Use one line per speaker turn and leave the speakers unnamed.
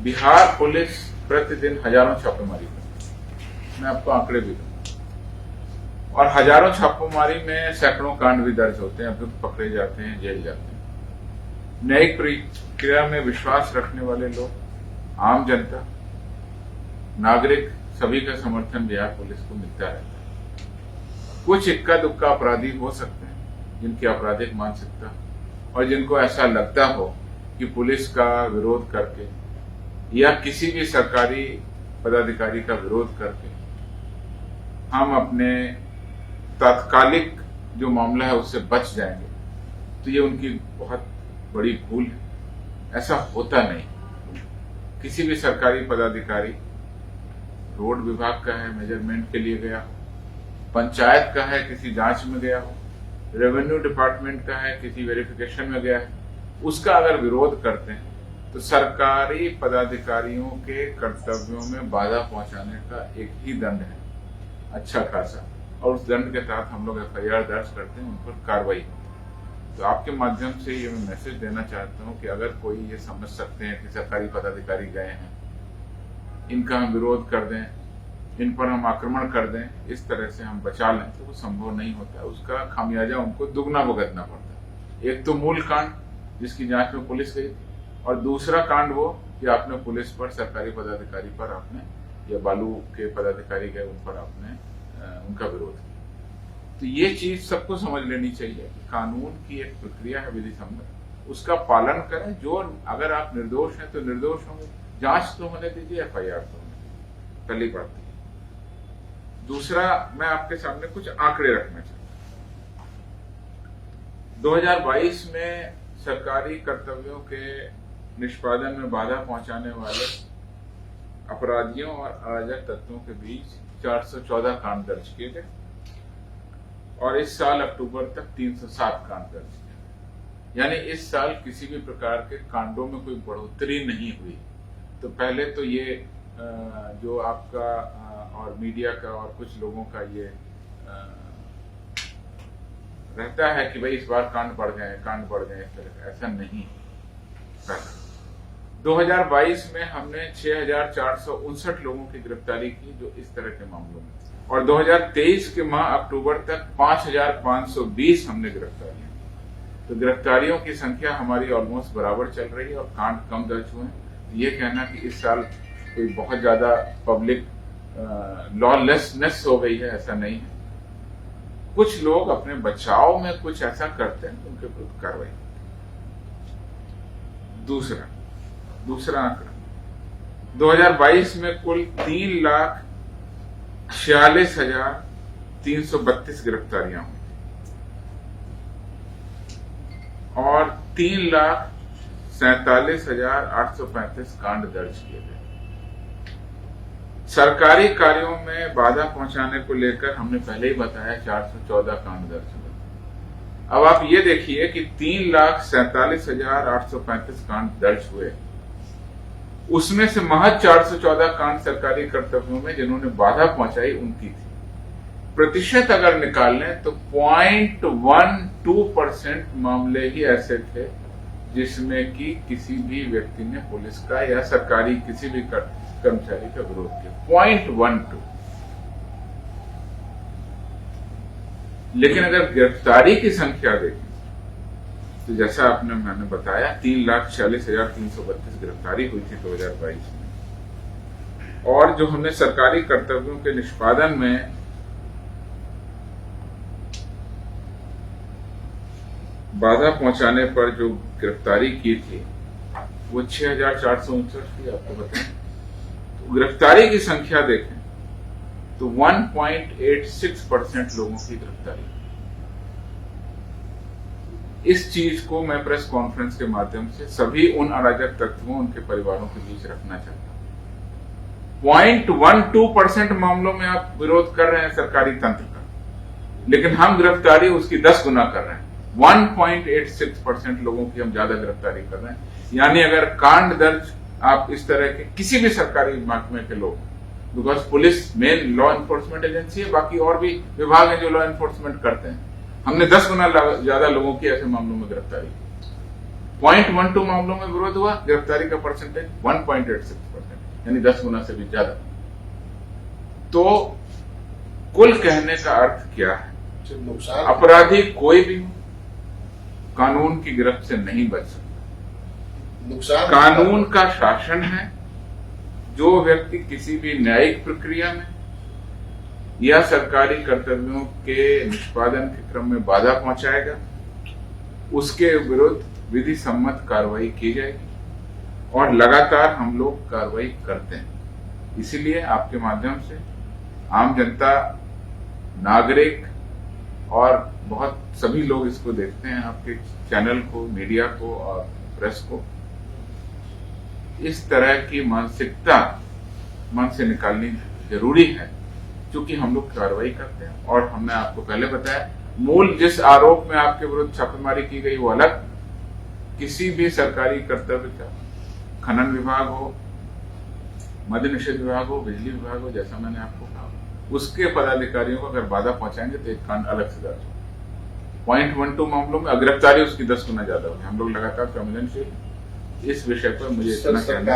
Bihar police प्रतिदिन हजारों छापेमारी करती है। मैं आपको आंकड़े भी दूं। और हजारों छापेमारी में सैकड़ों कांड भी दर्ज होते हैं, अभियुक्त पकड़े जाते हैं, जेल जाते हैं। न्यायिक प्रक्रिया में विश्वास रखने वाले लोग, आम जनता, नागरिक, सभी का समर्थन बिहार पुलिस को मिलता रहता है। कुछ इक्का दुक्का अपराधी हो सकते हैं जिनकी आपराधिक मानसिकता और जिनको ऐसा लगता हो कि पुलिस का विरोध करके या किसी भी सरकारी पदाधिकारी का विरोध करके हम अपने तात्कालिक जो मामला है उससे बच जाएंगे, तो ये उनकी बहुत बड़ी भूल है। ऐसा होता नहीं। किसी भी सरकारी पदाधिकारी रोड विभाग का है, मेजरमेंट के लिए गया हो, पंचायत का है, किसी जांच में गया हो, रेवेन्यू डिपार्टमेंट का है, किसी वेरिफिकेशन में गया है, उसका अगर विरोध करते हैं तो सरकारी पदाधिकारियों के कर्तव्यों में बाधा पहुंचाने का एक ही दंड है, अच्छा खासा, और उस दंड के तहत हम लोग FIR दर्ज करते हैं, उन पर कार्रवाई होती है। तो आपके माध्यम से ये मैं मैसेज देना चाहता हूं कि अगर कोई ये समझ सकते हैं कि सरकारी पदाधिकारी गए हैं, इनका हम विरोध कर दें, इन पर हम आक्रमण कर दें, इस तरह से हम बचा लें, तो वो संभव नहीं होता। उसका खामियाजा उनको दुगना भुगतना पड़ता है। एक तो मूल कांड जिसकी जांच में पुलिस गई, और दूसरा कांड वो कि आपने पुलिस पर, सरकारी पदाधिकारी पर आपने, या बालू के पदाधिकारी गए उन पर आपने उनका विरोध किया। तो ये चीज सबको समझ लेनी चाहिए कि कानून की एक प्रक्रिया है विधि सम्मत, उसका पालन करें। जो अगर आप निर्दोष हैं तो निर्दोष होंगे, जांच तो होने दीजिए, FIR तो होने दीजिए, पहली बात है। दूसरा, मैं आपके सामने कुछ आंकड़े रखना चाहता हूं। 2022 में सरकारी कर्तव्यों के निष्पादन में बाधा पहुंचाने वाले अपराधियों और अराजक तत्वों के बीच 414 कांड दर्ज किए गए, और इस साल अक्टूबर तक 307 कांड दर्ज किए गए। यानी इस साल किसी भी प्रकार के कांडों में कोई बढ़ोतरी नहीं हुई। तो पहले तो ये जो आपका और मीडिया का और कुछ लोगों का ये रहता है कि भाई इस बार कांड बढ़ गए, इस तरह का, ऐसा नहीं। 2022 में हमने 6,459 लोगों की गिरफ्तारी की जो इस तरह के मामलों में, और 2023 के माह अक्टूबर तक 5,520 हमने गिरफ्तार किया। तो गिरफ्तारियों की संख्या हमारी ऑलमोस्ट बराबर चल रही है और कांड कम दर्ज हुए हैं। ये कहना कि इस साल कोई बहुत ज्यादा पब्लिक लॉलेसनेस हो गई है, ऐसा नहीं है। कुछ लोग अपने बचाव में कुछ ऐसा करते हैं, उनके विरुद्ध कार्रवाई। दूसरा आंकड़ा, 2022 में कुल 3,46,332 गिरफ्तारियां हुई और 3,47,835 कांड दर्ज किए गए। सरकारी कार्यों में बाधा पहुंचाने को लेकर हमने पहले ही बताया 414 कांड दर्ज हुए। अब आप ये देखिए कि 3,47,835 कांड दर्ज हुए, उसमें से महज 414 कांड सरकारी कर्तव्यों में जिन्होंने बाधा पहुंचाई उनकी थी। प्रतिशत अगर निकाल लें तो 0.12% मामले ही ऐसे थे जिसमें कि किसी भी व्यक्ति ने पुलिस का या सरकारी किसी भी कर्मचारी का विरोध किया। 0.12। लेकिन अगर गिरफ्तारी की संख्या देखें तो जैसा मैंने बताया 3,46,332 गिरफ्तारी हुई थी 2022 में, और जो हमने सरकारी कर्तव्यों के निष्पादन में बाधा पहुंचाने पर जो गिरफ्तारी की थी वो 6,459 थी, आपको बताएं। तो गिरफ्तारी की संख्या देखें तो 1.86% लोगों की गिरफ्तारी। इस चीज को मैं प्रेस कॉन्फ्रेंस के माध्यम से सभी उन अराजक तत्वों, उनके परिवारों के बीच रखना चाहता हूं। 0.12% मामलों में आप विरोध कर रहे हैं सरकारी तंत्र का, लेकिन हम गिरफ्तारी उसकी 10 गुना कर रहे हैं। 1.86% लोगों की हम ज्यादा गिरफ्तारी कर रहे हैं। यानी अगर कांड दर्ज आप इस तरह के किसी भी सरकारी महकमे के लोग, because police main law enforcement agency है, बाकी और भी विभाग हैं जो लॉ एनफोर्समेंट करते हैं, हमने 10 गुना ज्यादा लोगों की ऐसे मामलों में गिरफ्तारी की। 0.12 मामलों में विरोध हुआ, गिरफ्तारी का परसेंटेज 1.86%, यानी 10 गुना से भी ज्यादा। तो कुल कहने का अर्थ क्या है? अपराधी कोई भी हो, कानून की गिरफ्त से नहीं बच सकता।
नुकसान
कानून का शासन है। जो व्यक्ति किसी भी न्यायिक प्रक्रिया में या सरकारी कर्तव्यों के निष्पादन के क्रम में बाधा पहुंचाएगा, उसके विरुद्ध विधि सम्मत कार्रवाई की जाएगी और लगातार हम लोग कार्रवाई करते हैं। इसीलिए आपके माध्यम से आम जनता, नागरिक और बहुत सभी लोग इसको देखते हैं, आपके चैनल को, मीडिया को और प्रेस को। इस तरह की मानसिकता मन से निकालनी जरूरी है, क्योंकि हम लोग कार्रवाई करते हैं। और हमने आपको पहले बताया, मूल जिस आरोप में आपके विरुद्ध छापेमारी की गई वो अलग। किसी भी सरकारी कर्तव्य का, खनन विभाग हो, मद्य निषेध विभाग हो, बिजली विभाग हो, जैसा मैंने आपको कहा, उसके पदाधिकारियों को अगर बाधा पहुंचाएंगे तो एक कांड अलग से दर्ज हो। 0.12 मामलों में गिरफ्तारी उसकी 10 गुना ज्यादा होगी। हम लोग लगातार संवेदनशील इस विषय पर मुझे इतना कहना